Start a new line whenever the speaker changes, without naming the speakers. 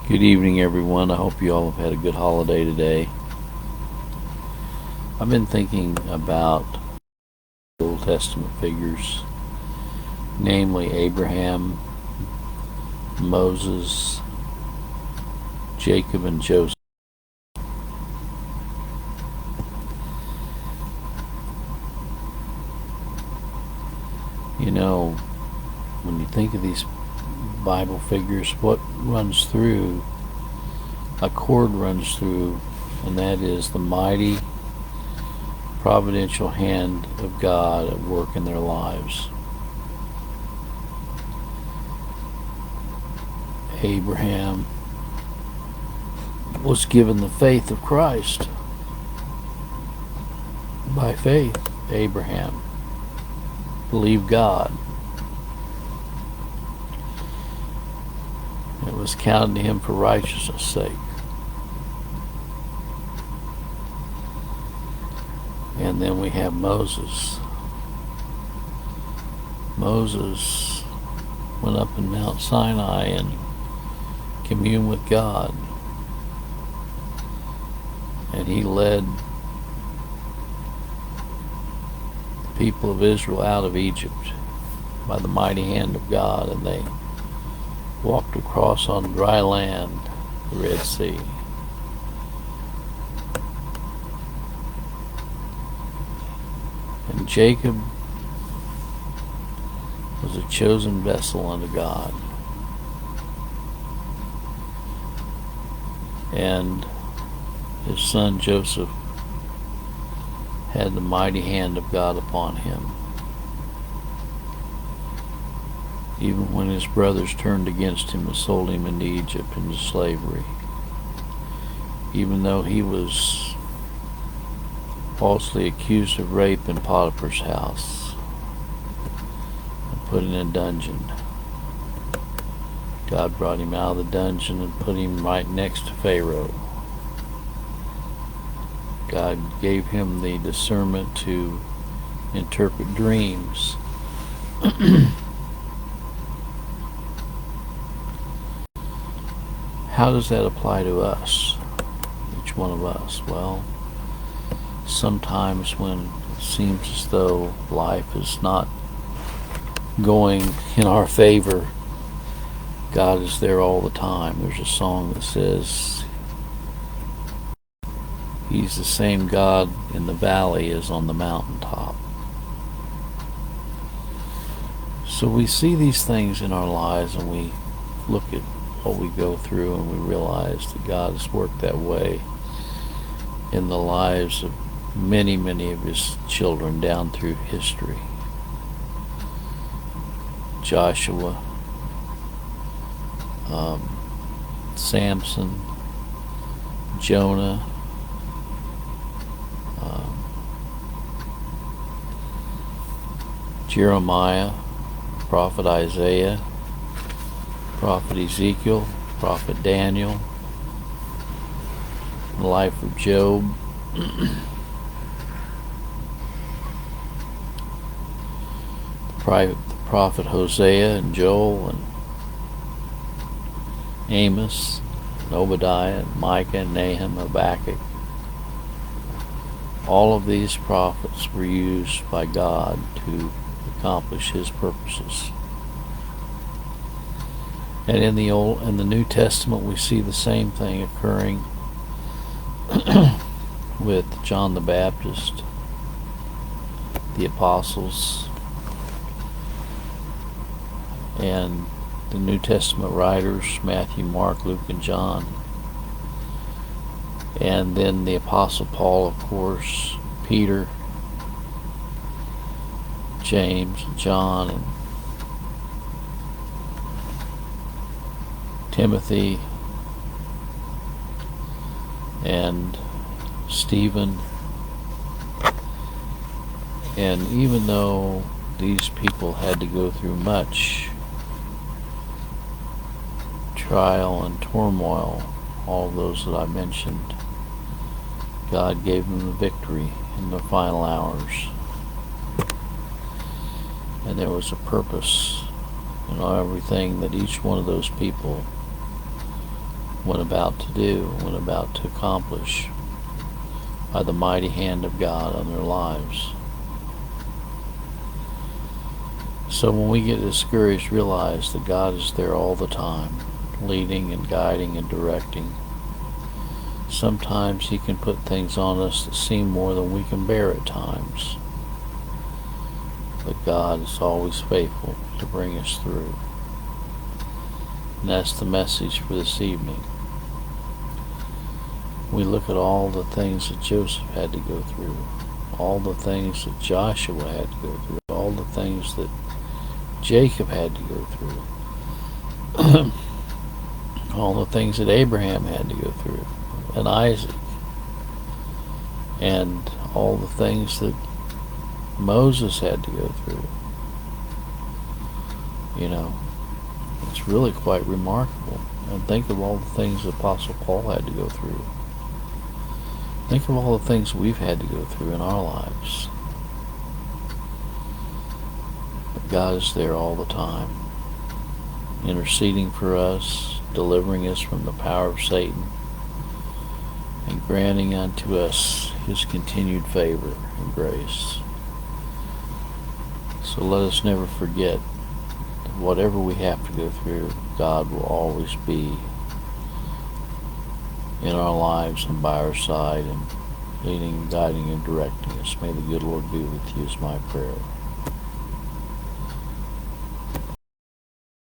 Good evening, everyone. I hope you all have had a good holiday today. I've been thinking about Old Testament figures, namely Abraham, Moses, Jacob, and Joseph. You know, when you think of these Bible figures, what runs through, a chord runs through, and that is the mighty providential hand of God at work in their lives. Abraham was given the faith of Christ. By faith, Abraham believed God. It was counted to him for righteousness' sake. And then we have Moses. Moses went up in Mount Sinai and communed with God. And he led the people of Israel out of Egypt by the mighty hand of God, and they walked across on dry land, the Red Sea. And Jacob was a chosen vessel unto God. And his son Joseph had the mighty hand of God upon him. Even when his brothers turned against him and sold him into Egypt into slavery. Even though he was falsely accused of rape in Potiphar's house and put in a dungeon, God brought him out of the dungeon and put him right next to Pharaoh. God gave him the discernment to interpret dreams. How does that apply to us, each one of us? Well, sometimes when it seems as though life is not going in our favor, God is there all the time. There's a song that says, He's the same God in the valley as on the mountaintop. So we see these things in our lives and we look at what we go through and we realize that God has worked that way in the lives of many, many of His children down through history. Joshua, Samson, Jonah, Jeremiah, Prophet Isaiah, Prophet Ezekiel, Prophet Daniel, the life of Job, the Prophet Hosea and Joel and Amos, and Obadiah, and Micah, and Nahum, Habakkuk. All of these prophets were used by God to accomplish His purposes. And in the New Testament, we see the same thing occurring with John the Baptist, the apostles, and the New Testament writers, Matthew, Mark, Luke, and John. And then the Apostle Paul, of course, Peter, James, John, and Timothy, and Stephen. And even though these people had to go through much trial and turmoil, all of those that I mentioned, God gave them the victory in the final hours. And there was a purpose in everything that each one of those people went about to do, went about to accomplish by the mighty hand of God on their lives. So when we get discouraged, realize that God is there all the time, leading and guiding and directing. Sometimes He can put things on us that seem more than we can bear at times. But God is always faithful to bring us through. And that's the message for this evening. We look at all the things that Joseph had to go through, all the things that Joshua had to go through, all the things that Jacob had to go through, all the things that Abraham had to go through, and Isaac, and all the things that Moses had to go through. You know, it's really quite remarkable. And think of all the things the Apostle Paul had to go through. Think of all the things we've had to go through in our lives. But God is there all the time, interceding for us, delivering us from the power of Satan, and granting unto us His continued favor and grace. So let us never forget that whatever we have to go through, God will always be in our lives and by our side and leading, guiding, and directing us. May the good Lord be with you is my prayer.